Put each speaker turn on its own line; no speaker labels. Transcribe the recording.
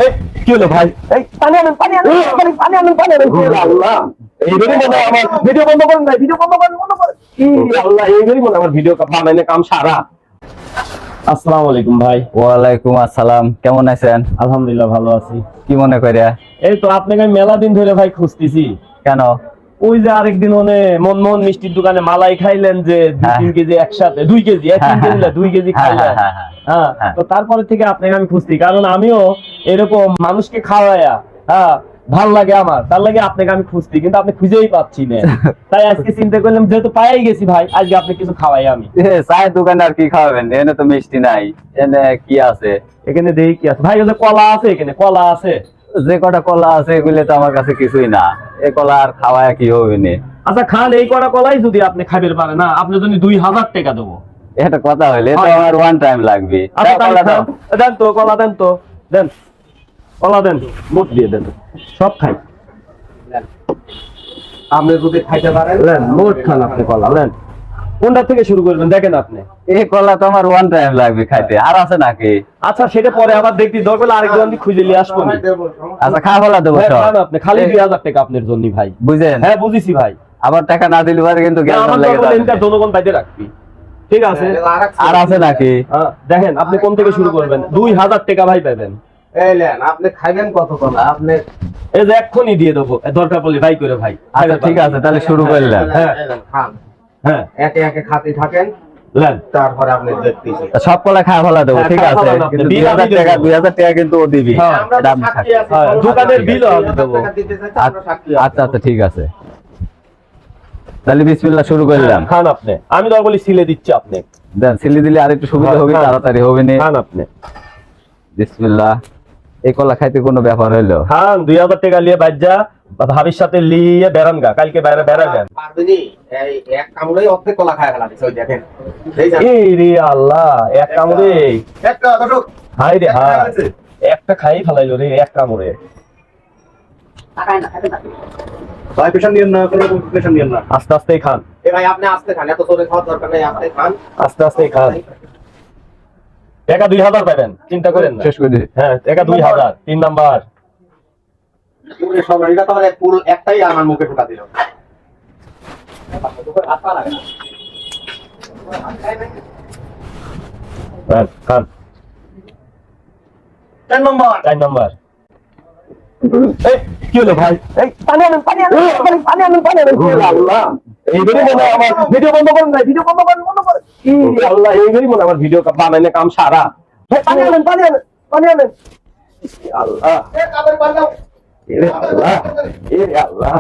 এই কি হলো ভাই? এই পানি আনেন, পানি আনেন, পানি আনেন, পানি আনেন। আল্লাহ, এইবারই মনে হয় আমার ভিডিও বন্ধ করেন না, ভিডিও বন্ধ করেন, বন্ধ করেন। আল্লাহ, এইবারই মনে হয় আমার ভিডিও বানাইলে কাম সারা। আসসালামু আলাইকুম ভাই।
ওয়ালাইকুম আসসালাম, কেমন আছেন?
আলহামদুলিল্লাহ ভালো আছি।
কি মনে করে?
এই তো আপনাকে আমি মেলা দিন ধরে ভাই খুঁজতেছি।
কেন?
ওই যে আরেকদিন মনমোহন মিষ্টির দোকানে মালাই খাইলেন যে 2-3 কেজি একসাথে, 2 কেজি, 3 কেজি না 2 কেজি খাইলেন। হ্যাঁ, তো তারপরে থেকে আপনাকে আমি খুঁজছি, কারণ আমিও এরকম মানুষকে খাওয়ায়া ভাল লাগে আমার, তার লাগে আপনাকে আমি খুঁজছি, কিন্তু আপনি খুঁজেই পাচ্ছি না। তাই আজকে চিন্তা করলাম যেহেতু পাই গেছি ভাই, আজকে আপনি কিছু খাওয়াই আমি।
চায়ের দোকানে আর কি খাওয়াবেন? এনে তো মিষ্টি নাই, এনে কি আছে?
এখানে দেখি কি আছে ভাই, ওই যে কলা আছে, এখানে কলা আছে।
যে কটা কলা আছে এগুলো তো আমার কাছে কিছুই না। এই কলা আর খাওয়ায় কি হবে না?
আচ্ছা খান, এই কটা কলাই যদি আপনি খাইতে পারেন না, আপনি যদি 2000 টাকা দেবো।
এটা কথা হইলে তো আমার ওয়ান টাইম লাগবে।
আচ্ছা কলা দেন তো, কলা দেন তো, দেন কলা দেন, মুখ দিয়ে দেন, সব খাই। আপনি যদি খাইতে পারেন নেন, মোট খান আপনি কলা নেন। কোনটা থেকে শুরু করবেন দেখেন আপনি।
এই কলা তো আমার ওয়ান টাইম লাগবে খাইতে, আর আছে নাকি?
আচ্ছা সেটা পরে আবার দেখতে দরকার হলে আরেক দোকান খুঁজে নিয়ে আসবো।
আচ্ছা খা ফেলা দেবো সব।
আপনি খালি 2000 টাকা আপনার জন্য ভাই,
বুঝেন?
হ্যাঁ বুঝেছি ভাই।
আবার টাকা না দিলে পারে কিন্তু
আমার জনগণ বাইরে রাখবি, ঠিক আছে?
আর আছে নাকি?
দেখেন আপনি কোন থেকে শুরু করবেন, 2000 টাকা ভাই পাবেন।
আপনি খাইবেন কত কলা? আপনি
এই যে এক্ষুনি দিয়ে দেবো, দরকার পড়লে ভাই করে ভাই।
আচ্ছা ঠিক আছে, তাহলে শুরু করলাম।
খান,
হ্যাঁ
একে একে খাতে থাকেন,
নেন।
তারপরে আপনি দেখতেছি।
সব কলা খাওয়া ফেলা দেবো, ঠিক আছে?
খাওয়া ফেলা
কিন্তু
আপনি,
2000 টাকা 2000 টাকা কিন্তু ও দিবি।
হ্যাঁ,
এটা আপনি থাকবে।
দোকানের বিলও আমি দেবো।
আচ্ছা আচ্ছা ঠিক আছে, তাহলে বিসমিল্লাহ শুরু করলাম।
খান আপনি, আমি দরকার বলি সিলে দিচ্ছি আপনি।
দেন, সিলি দিলে আর একটু সুবিধা হবে, তাড়াতাড়ি হবে না।
খান আপনি,
বিসমিল্লাহ। এই কলা খাইতে কোনো ব্যাপার হইলো?
খান। 2000 টাকা নিয়ে বাজ্যা ভাবির সাথে নিয়ে বেড়ান গা, কালকে বাইরে বেড়াবেন।
পারবেনি? এই এক কামড়েই অর্ধেক কলা খায় ফেলা দিছে, ওই দেখেন। এই যে
এই রে আল্লাহ, এক কামড়ে।
একটা দর্শক,
হাই রে হ্যাঁ, একটা খাই ফেলাইলো রে এক কামড়ে।
ভাই পেশান নিয়েন না, কোনো পেশান নিয়েন না।
আস্তে আস্তে খান,
এ ভাই আপনি আস্তে খান, এত জোরে খাওয়ার দরকার নেই, আস্তে খান।
আস্তে আস্তে খান। টাকা 2000 পাবেন, চিন্তা করেন না।
শেষ করে দিই।
হ্যাঁ টাকা 2000, 3 নাম্বার।
পুরো সব এটা তো ফুল একটাই আমার মুখে ঢোকা দিল।
খান খান।
4 নম্বর।
4 নাম্বার। এই কি হলো ভাই? এই পানি আনেন, পানি আনেন, পানি আনেন, পানি আনেন। আল্লাহ, এইবারই মনে হয় আমার ভিডিও বন্ধ করেন না, ভিডিও বন্ধ করেন, বন্ধ করেন। আল্লাহ, এইবারই মনে হয় আমার ভিডিও বানাইলে কাম সারা। ভাই পানি আনেন, পানি আনেন, পানি আনেন। আল্লাহ,
এ কাবের পার দাও।
এরে আল্লাহ, এরে আল্লাহ।